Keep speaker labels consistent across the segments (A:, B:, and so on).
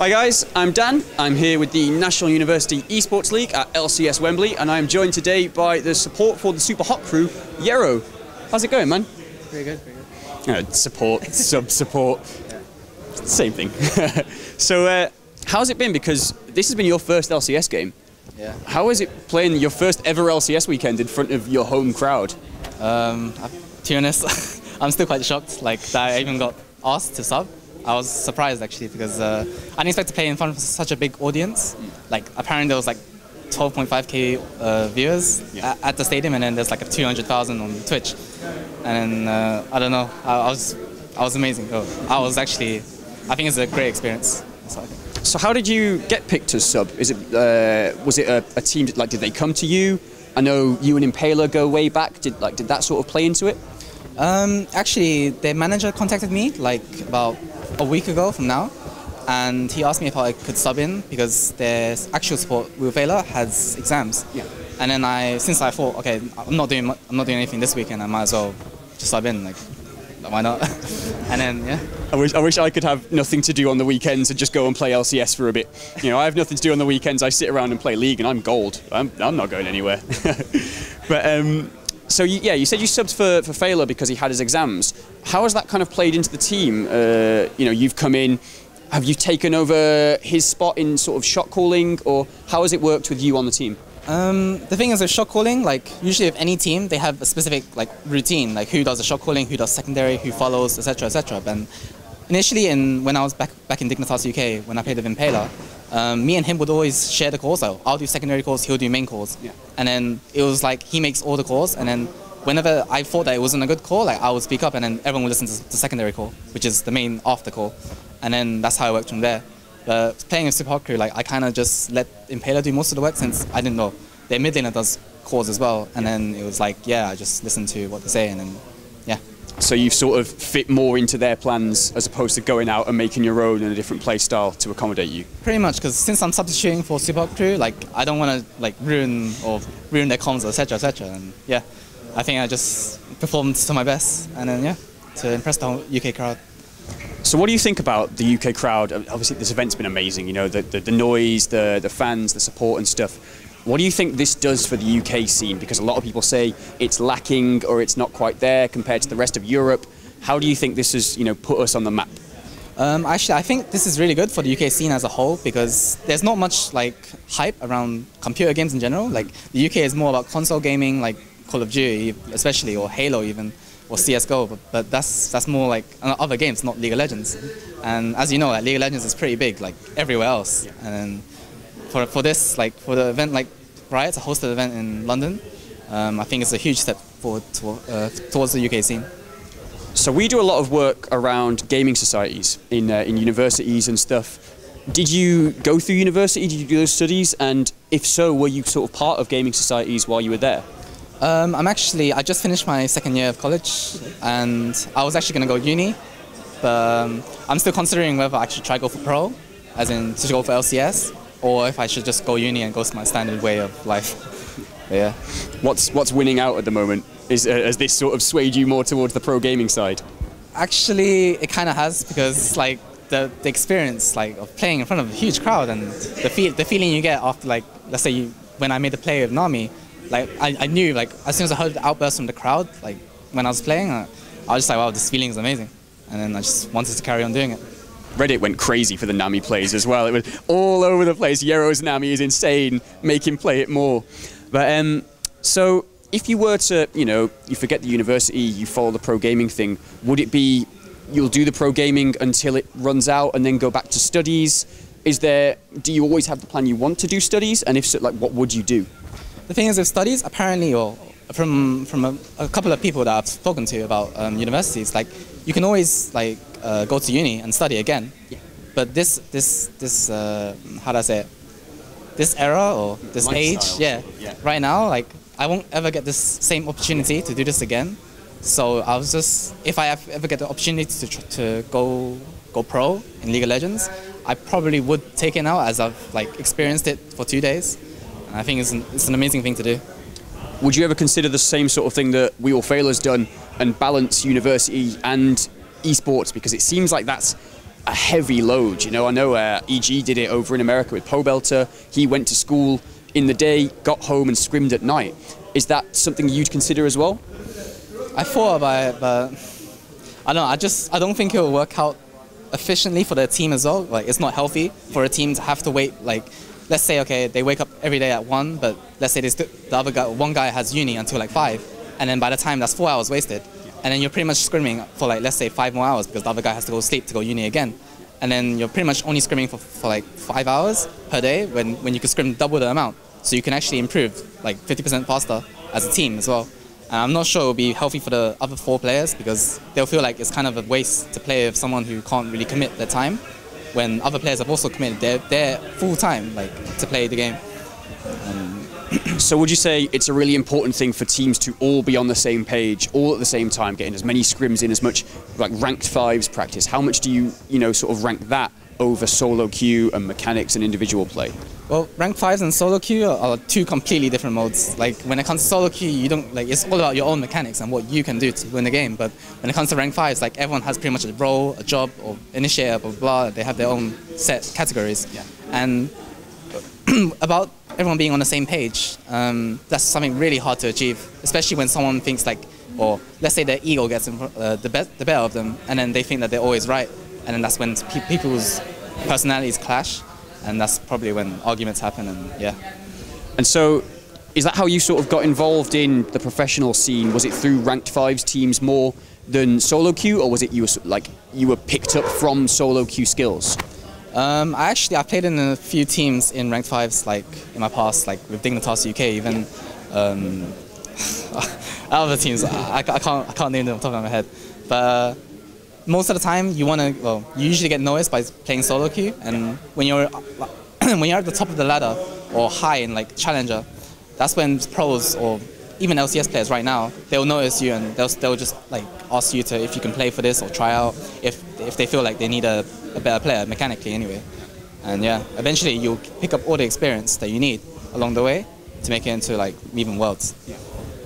A: Hi guys, I'm Dan. I'm here with the National University Esports League at LCS Wembley, and I'm joined today by the support for the Supa Hot Crew, Yerrow. How's it going, man?
B: Pretty good, pretty good.
A: Support, sub-support, same thing. So, how's it been? Because this has been your first LCS game.
B: Yeah.
A: How is it playing your first ever LCS weekend in front of your home crowd?
B: To be honest, I'm still quite shocked, like, that I even got asked to sub. I was surprised, actually, because I didn't expect to play in front of such a big audience. Like, apparently there was like 12.5k viewers at the stadium, and then there's like 200,000 on Twitch. And then, I don't know, I was amazing. I was actually, I think it's a great experience.
A: So how did you get picked to sub? Is it was it a team? Like, did they come to you? I know you and Impaler go way back. Did that sort of play into it?
B: Actually, their manager contacted me like about a week ago from now, and he asked me if I could sub in because their actual support with Impaler has exams.
A: Yeah.
B: And then since I thought, okay, I'm not doing anything this weekend, I might as well just sub in. Like, why not? And then, yeah.
A: I wish I could have nothing to do on the weekends and just go and play LCS for a bit. You know, I have nothing to do on the weekends. I sit around and play League, and I'm gold. I'm not going anywhere. But so you said you subbed for Failer because he had his exams. How has that kind of played into the team? You know, you've come in. Have you taken over his spot in sort of shot calling, or how has it worked with you on the team?
B: The thing is with shot calling, like usually with any team, they have a specific like routine, like who does the shot calling, who does secondary, who follows, etc., etc. And initially, when I was back in Dignitas UK, when I played with Impaler, me and him would always share the calls. So I'll do secondary calls, he'll do main calls, and then it was like he makes all the calls, and then whenever I thought that it wasn't a good call, like I would speak up, and then everyone would listen to the secondary call, which is the main after call, and then that's how it worked from there. But playing with Supa Hot Crew, like I kind of just let Impaler do most of the work since I didn't know. Their mid laner does calls as well, and then it was like, yeah, I just listened to what they say, and then, yeah.
A: So you've sort of fit more into their plans as opposed to going out and making your own in a different play style to accommodate you?
B: Pretty much, because since I'm substituting for Supa Hot Crew, like I don't want to like ruin their comms, etc., etc. And yeah, I think I just performed to my best, and then yeah, to impress the whole UK crowd.
A: So what do you think about the UK crowd? Obviously this event's been amazing, you know, the noise, the fans, the support and stuff. What do you think this does for the UK scene? Because a lot of people say it's lacking or it's not quite there compared to the rest of Europe. How do you think this has, you know, put us on the map?
B: Actually, I think this is really good for the UK scene as a whole because there's not much like hype around computer games in general. Like the UK is more about console gaming, like Call of Duty especially, or Halo even, or CSGO, but that's more like other games, not League of Legends. And as you know, like, League of Legends is pretty big, like everywhere else. And for this, like for the event like Riot to host the event in London, I think it's a huge step forward towards the UK scene.
A: So we do a lot of work around gaming societies in universities and stuff. Did you go through university? Did you do those studies? And if so, were you sort of part of gaming societies while you were there?
B: I just finished my second year of college, and I was actually going to go uni, but I'm still considering whether I should try go for pro, as in to go for LCS, or if I should just go uni and go to my standard way of life. But yeah.
A: What's winning out at the moment? Has this sort of swayed you more towards the pro gaming side?
B: Actually, it kind of has, because like the experience like of playing in front of a huge crowd and the feeling you get after, like, let's say when I made a play with Nami, like I knew, like as soon as I heard the outburst from the crowd, like when I was playing, I was just like, wow, this feeling is amazing, and then I just wanted to carry on doing it.
A: Reddit went crazy for the Nami plays as well. It was all over the place. Yerrow's Nami is insane. Make him play it more. But so if you were to, you know, you forget the university, you follow the pro gaming thing, would it be you'll do the pro gaming until it runs out and then go back to studies? Do you always have the plan you want to do studies? And if so, like, what would you do?
B: The thing is with studies, apparently, or from a couple of people that I've spoken to about universities, like you can always like go to uni and study again. Yeah. But this how do I say it? This era or this age, yeah, right now, like I won't ever get this same opportunity to do this again. So I was just, if I ever get the opportunity to go pro in League of Legends, I probably would take it now, as I've like experienced it for 2 days. And I think it's an amazing thing to do.
A: Would you ever consider the same sort of thing that We All Fail has done and balance university and esports? Because it seems like that's a heavy load. You know, I know EG did it over in America with Pobelter. He went to school in the day, got home and scrimmed at night. Is that something you'd consider as well?
B: I thought about it, but I don't know. I don't think it will work out efficiently for the team as well. Like, it's not healthy for a team to have to wait. Like, let's say, okay, they wake up every day at 1, but let's say the other guy, one guy has uni until like 5, and then by the time that's 4 hours wasted, and then you're pretty much scrimming for like, let's say 5 more hours because the other guy has to go sleep to go uni again, and then you're pretty much only scrimming for like 5 hours per day when you could scrim double the amount, so you can actually improve like 50% faster as a team as well. And I'm not sure it will be healthy for the other 4 players because they'll feel like it's kind of a waste to play with someone who can't really commit their time when other players have also committed their full time like to play the game.
A: So would you say it's a really important thing for teams to all be on the same page, all at the same time, getting as many scrims in, as much like ranked 5s practice? How much do you sort of rank that over solo queue and mechanics and individual play?
B: Well, rank 5s and solo queue are 2 completely different modes. Like when it comes to solo queue, you don't like it's all about your own mechanics and what you can do to win the game. But when it comes to rank 5s, like everyone has pretty much a role, a job, or initiator, blah blah blah. They have their own set categories.
A: Yeah.
B: And about everyone being on the same page, that's something really hard to achieve, especially when someone thinks like, or let's say their ego gets the better of them, and then they think that they're always right, and then that's when people's personalities clash. And that's probably when arguments happen, and yeah. And
A: so, is that how you sort of got involved in the professional scene? Was it through ranked 5s teams more than solo queue, or was it you were picked up from solo queue skills?
B: I played in a few teams in ranked 5s, like in my past, like with Dignitas UK, even other teams. I can't name them off the top of my head, but. Most of the time, you usually get noticed by playing solo queue, and when you're at the top of the ladder or high in like challenger, that's when pros or even LCS players right now, they'll notice you and they'll just like ask you to if you can play for this or try out if they feel like they need a better player mechanically anyway. And yeah, eventually you'll pick up all the experience that you need along the way to make it into like even worlds. Yeah.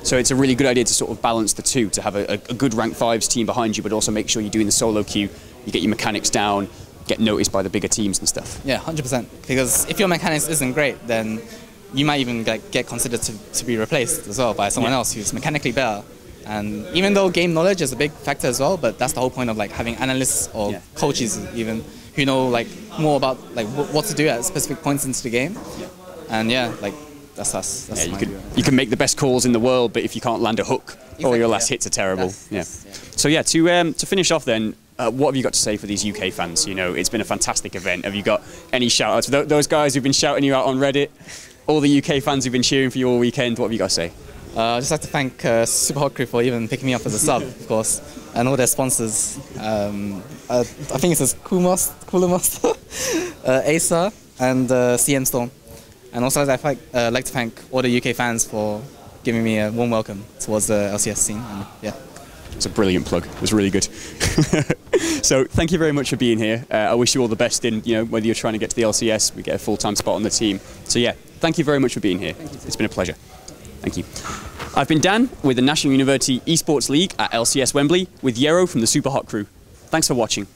A: So it's a really good idea to sort of balance the two, to have a good rank 5s team behind you, but also make sure you're doing the solo queue, you get your mechanics down, get noticed by the bigger teams and stuff.
B: Yeah, 100%. Because if your mechanics isn't great, then you might even get considered to be replaced as well by someone else who's mechanically better. And even though game knowledge is a big factor as well, but that's the whole point of like having analysts or coaches even who know like more about like what to do at specific points into the game. Yeah. And yeah, like. That's us. That's
A: you can make the best calls in the world, but if you can't land a hook, all your last hits are terrible. So yeah, to finish off then, what have you got to say for these UK fans? You know, it's been a fantastic event. Have you got any shout-outs? Those guys who've been shouting you out on Reddit, all the UK fans who've been cheering for you all weekend, what have you got to say?
B: I'd just like to thank Supa Hot Crew for even picking me up as a sub, of course, and all their sponsors. I think it says Cooler Master, Acer, and CM Storm. And also I'd like to thank all the UK fans for giving me a warm welcome towards the LCS scene. And, yeah.
A: It's a brilliant plug. It was really good. So thank you very much for being here. I wish you all the best in whether you're trying to get to the LCS, we get a full-time spot on the team. So yeah, thank you very much for being here. It's been a pleasure. Thank you. I've been Dan with the National University Esports League at LCS Wembley with Yerrow from the Supa Hot Crew. Thanks for watching.